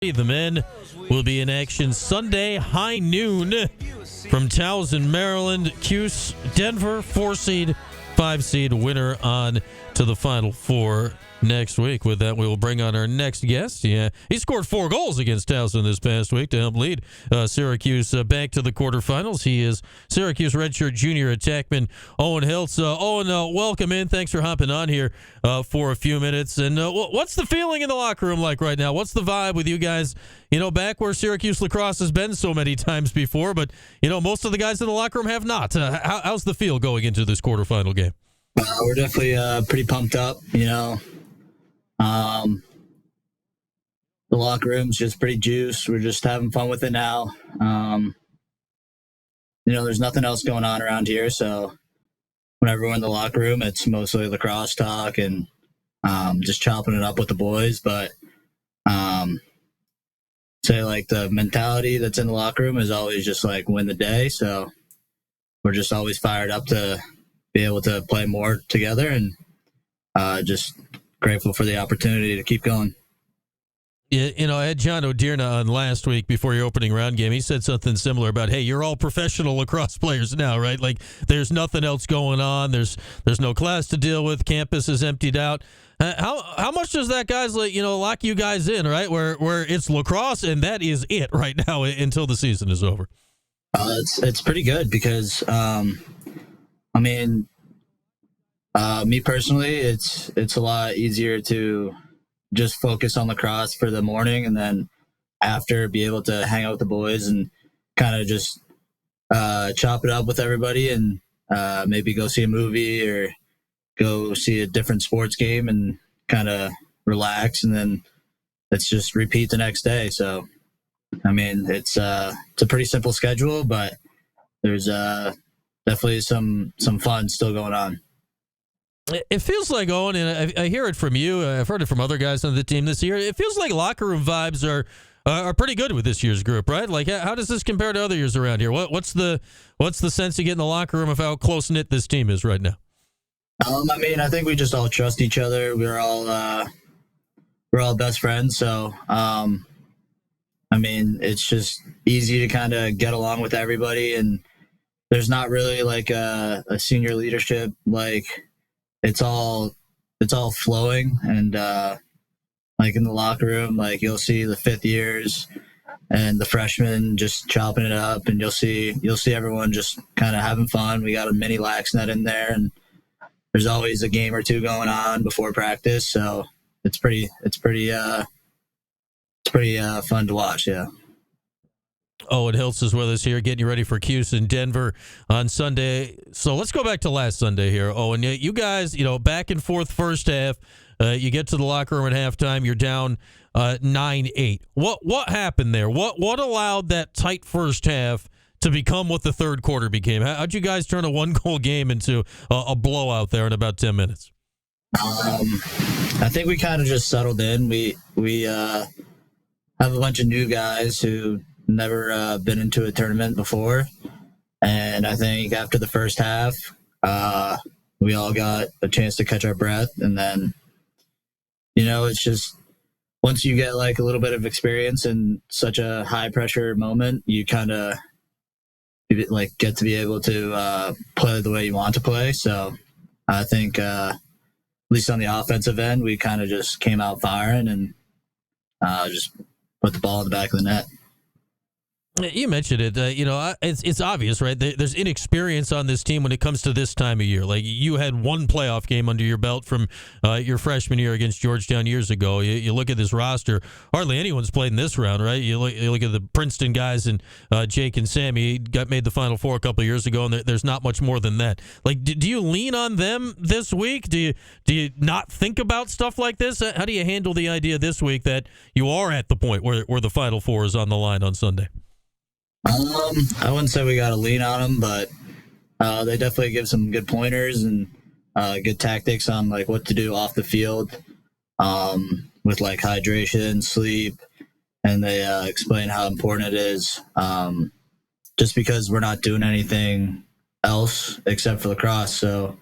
The men will be in action Sunday, high noon from Towson, Maryland. Cuse, Denver, 4-seed, 5-seed winner on to the Final Four next week. With that, we will bring on our next guest. Yeah, he scored 4 goals against Towson this past week to help lead Syracuse back to the quarterfinals. He is Syracuse redshirt junior attackman Owen Hiltz. Owen, welcome in. Thanks for hopping on here for a few minutes. And what's the feeling in the locker room like right now? What's the vibe with you guys? You know, back where Syracuse lacrosse has been so many times before, but you know most of the guys in the locker room have not. How's the feel going into this quarterfinal game? We're definitely pretty pumped up. The locker room's just pretty juiced. We're just having fun with it now. There's nothing else going on around here, so whenever we're in the locker room, it's mostly lacrosse talk and just chopping it up with the boys. But the mentality that's in the locker room is always just win the day. So we're just always fired up to be able to play more together and just grateful for the opportunity to keep going. Yeah, I had John O'Dearna on last week before your opening round game. He said something similar about, hey, you're all professional lacrosse players now, right? Like, there's nothing else going on. There's no class to deal with. Campus is emptied out. How much does that guys lock you guys in, right? Where it's lacrosse and that is it right now until the season is over. It's pretty good because me personally, it's a lot easier to just focus on lacrosse for the morning and then after be able to hang out with the boys and kind of just chop it up with everybody and maybe go see a movie or go see a different sports game and kind of relax, and then let's just repeat the next day. So, it's a pretty simple schedule, but there's definitely some fun still going on. It feels like, Owen, and I hear it from you. I've heard it from other guys on the team this year. It feels like locker room vibes are pretty good with this year's group, right? Like, how does this compare to other years around here? What's the sense you get in the locker room of how close knit this team is right now? I think we just all trust each other. We're all best friends, so it's just easy to kind of get along with everybody, and there's not really a senior leadership. It's all flowing, and in the locker room, you'll see the 5th years and the freshmen just chopping it up, and you'll see everyone just kind of having fun. We got a mini lax net in there, and there's always a game or two going on before practice, so it's pretty fun to watch. Yeah. Owen Hiltz is with us here, getting you ready for Cuse in Denver on Sunday. So let's go back to last Sunday here, Owen. You guys, back and forth first half. You get to the locker room at halftime. You're down 9-8. What happened there? What allowed that tight first half to become what the third quarter became? How'd you guys turn a 1-goal game into a blowout there in about 10 minutes? I think we kind of just settled in. We have a bunch of new guys who never been into a tournament before, and I think after the first half, we all got a chance to catch our breath, and then it's just once you get a little bit of experience in such a high pressure moment, you kind of get to be able to play the way you want to play. So I think at least on the offensive end, we kind of just came out firing and just put the ball in the back of the net. You mentioned it. It's obvious, right? There's inexperience on this team when it comes to this time of year. Like, you had one playoff game under your belt from your freshman year against Georgetown years ago. You look at this roster, hardly anyone's played in this round, right? You look at the Princeton guys and Jake and Sammy made the Final Four a couple of years ago, and there's not much more than that. Like, do you lean on them this week? Do you not think about stuff like this? How do you handle the idea this week that you are at the point where the Final Four is on the line on Sunday? I wouldn't say we got to lean on them, but they definitely give some good pointers and good tactics on what to do off the field with hydration, sleep, and they explain how important it is. Just because we're not doing anything else except for lacrosse, so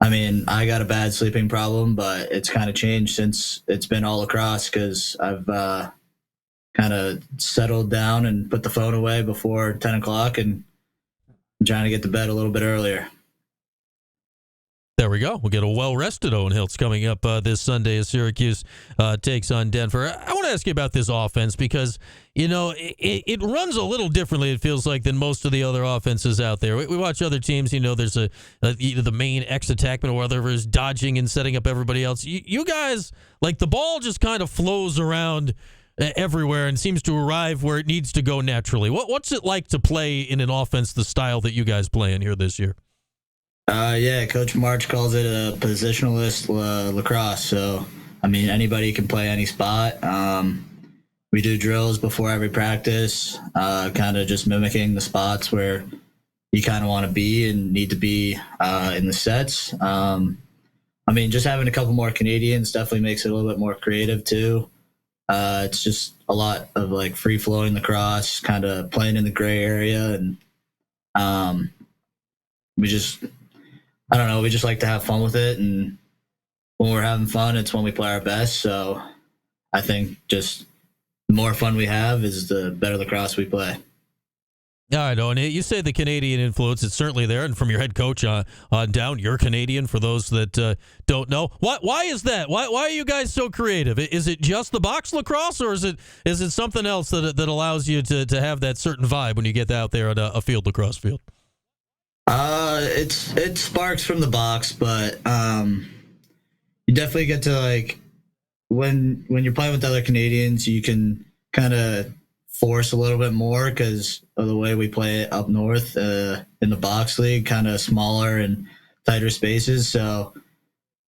I mean, I got a bad sleeping problem, but it's kind of changed since it's been all lacrosse because I've kind of settled down and put the phone away before 10 o'clock and I'm trying to get to bed a little bit earlier. There we go. We'll get a well-rested Owen Hiltz coming up this Sunday as Syracuse takes on Denver. I want to ask you about this offense because, you know, it runs a little differently, it feels like, than most of the other offenses out there. We watch other teams, you know, there's either the main X-attackman or whatever is dodging and setting up everybody else. You guys, like, the ball just kind of flows around everywhere and seems to arrive where it needs to go naturally. What's it like to play in an offense the style that you guys play in here this year? Yeah, Coach March calls it a positionalist lacrosse. So, I mean, anybody can play any spot. We do drills before every practice, kind of just mimicking the spots where you kind of want to be and need to be in the sets. I mean, just having a couple more Canadians definitely makes it a little bit more creative too. It's just a lot of like free flowing lacrosse, kind of playing in the gray area, and we just, I don't know, we just like to have fun with it. And when we're having fun, it's when we play our best. So I think just the more fun we have is the better lacrosse we play. Yeah, I know. And you say the Canadian influence, it's certainly there. And from your head coach on down, you're Canadian, for those that don't know. Why is that? Why are you guys so creative? Is it just the box lacrosse, or is it something else that allows you to have that certain vibe when you get out there on a field lacrosse field? It sparks from the box, but you definitely get to, like, when you're playing with other Canadians, you can kind of force a little bit more because of the way we play it up north in the box league, kind of smaller and tighter spaces. So,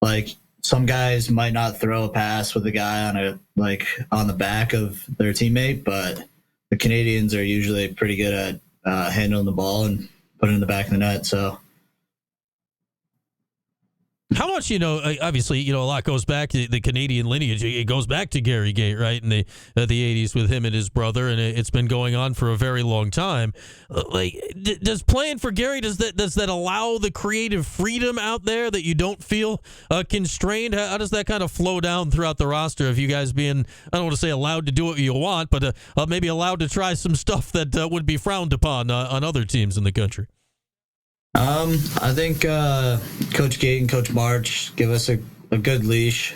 like, some guys might not throw a pass with a guy on the back of their teammate, but the Canadians are usually pretty good at handling the ball and putting it in the back of the net. So, how much, obviously, a lot goes back to the Canadian lineage. It goes back to Gary Gait, right, in the 80s with him and his brother, and it's been going on for a very long time. Does playing for Gary, does that allow the creative freedom out there that you don't feel constrained? How does that kind of flow down throughout the roster of you guys being, I don't want to say allowed to do what you want, but maybe allowed to try some stuff that would be frowned upon on other teams in the country? I think Coach Gate and Coach March give us a good leash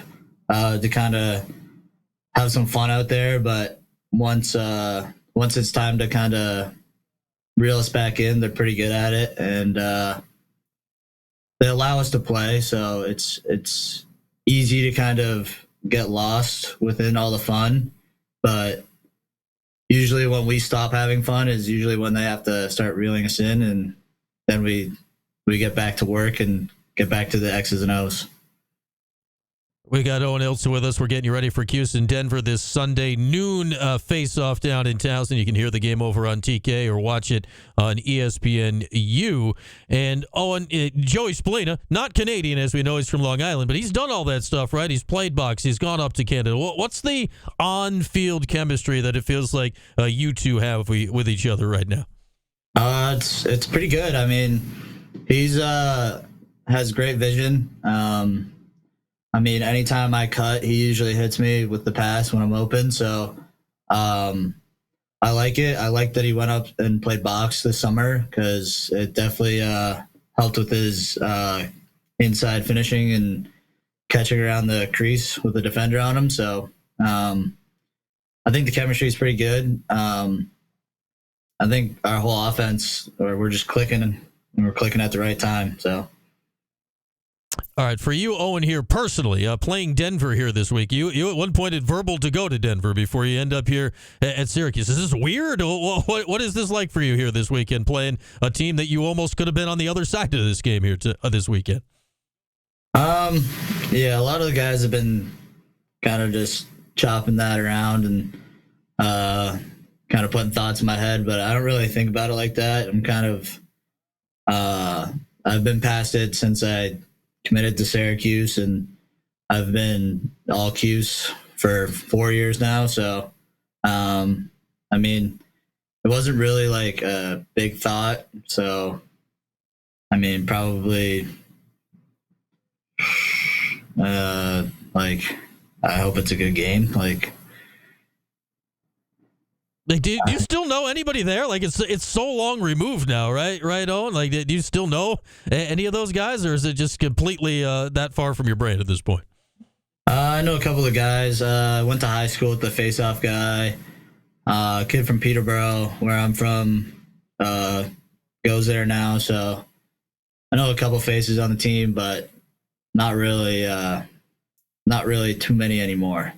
to kind of have some fun out there. But once it's time to kind of reel us back in, they're pretty good at it, and they allow us to play. So it's easy to kind of get lost within all the fun. But usually when we stop having fun is usually when they have to start reeling us in, and then we get back to work and get back to the X's and O's. We got Owen Hiltz with us. We're getting you ready for Cuse in Denver this Sunday noon face-off down in Towson. You can hear the game over on TK or watch it on ESPNU. And Owen, Joey Spallina, not Canadian as we know, he's from Long Island, but he's done all that stuff, right? He's played box. He's gone up to Canada. What's the on-field chemistry that it feels like you two have with each other right now? It's pretty good. I mean, he's has great vision. I mean, anytime I cut, he usually hits me with the pass when I'm open. So I like it. I like that he went up and played box this summer because it definitely helped with his inside finishing and catching around the crease with the defender on him. So I think the chemistry is pretty good. I think our whole offense, or we're just clicking, and we're clicking at the right time. So, all right, for you, Owen, here personally, playing Denver here this week, you at one point had verbal to go to Denver before you end up here at Syracuse. Is this weird? What is this like for you here this weekend, playing a team that you almost could have been on the other side of this game here this weekend? Yeah, a lot of the guys have been kind of just chopping that around and kind of putting thoughts in my head, but I don't really think about it like that. I'm kind of, I've been past it since I committed to Syracuse, and I've been all Cuse for 4 years now. So, I mean, it wasn't really like a big thought. So, I mean, probably Like, I hope it's a good game. Like, do you still know anybody there? Like, it's so long removed now, right? Right, Owen? Like, do you still know any of those guys, or is it just completely that far from your brain at this point? I know a couple of guys. I went to high school with the face-off guy. A kid from Peterborough, where I'm from, goes there now. So I know a couple faces on the team, but not really too many anymore.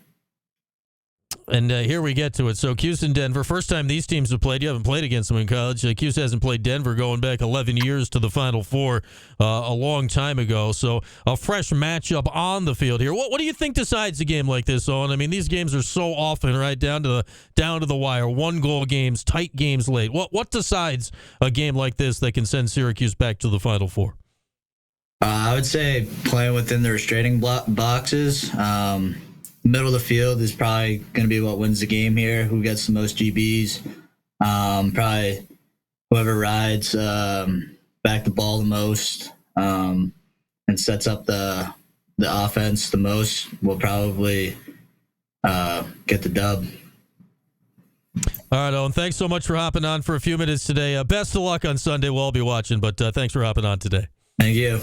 And here we get to it. So Cuse and Denver, first time these teams have played. You haven't played against them in college. Cuse hasn't played Denver going back 11 years to the Final Four a long time ago. So a fresh matchup on the field here. What do you think decides a game like this, Owen? I mean, these games are so often right down to the wire. 1-goal games, tight games late. What decides a game like this that can send Syracuse back to the Final Four? I would say playing within the restraining boxes. Middle of the field is probably going to be what wins the game here. Who gets the most GBs? Probably whoever rides back the ball the most and sets up the offense the most will probably get the dub. All right, Owen, thanks so much for hopping on for a few minutes today. Best of luck on Sunday. We'll all be watching, but thanks for hopping on today. Thank you.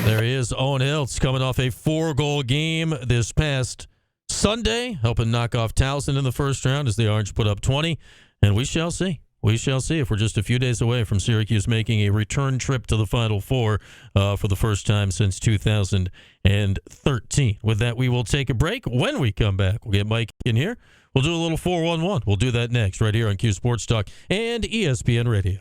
There he is, Owen Hiltz, coming off a 4-goal game this past Sunday, helping knock off Towson in the first round as the Orange put up 20. And we shall see. We shall see if we're just a few days away from Syracuse making a return trip to the Final Four for the first time since 2013. With that, we will take a break. When we come back, we'll get Mike in here. We'll do a little 411. We'll do that next right here on Q Sports Talk and ESPN Radio.